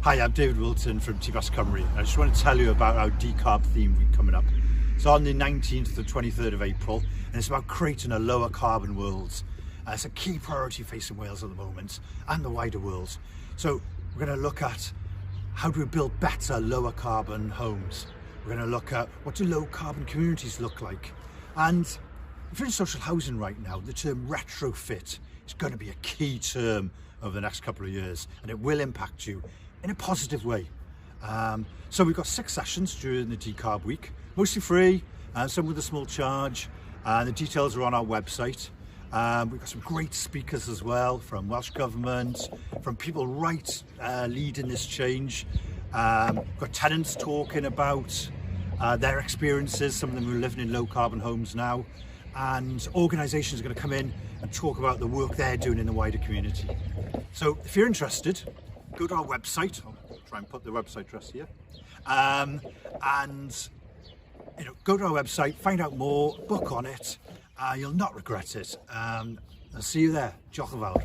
Hi, I'm David Wilton from TBAS Cymru. I just want to tell you about our decarb theme week coming up. It's on the 19th to the 23rd of April, and it's about creating a lower carbon world. It's a key priority facing Wales at the moment and the wider world. So we're going to look at how do we build better lower carbon homes. We're going to look at what do low carbon communities look like. And if you're in social housing right now, the term retrofit is going to be a key term over the next couple of years, and it will impact you in a positive way. So we've got 6 sessions during the decarb week, mostly free, some with a small charge. The details are on our website. We've got some great speakers as well from Welsh Government, from people leading this change. We've got tenants talking about their experiences, some of them are living in low carbon homes now, and organisations are going to come in and talk about the work they're doing in the wider community. So if you're interested, go to our website. I'll try and put the website address here. Go to our website, find out more, book on it. You'll not regret it. I'll see you there. Diolch yn fawr.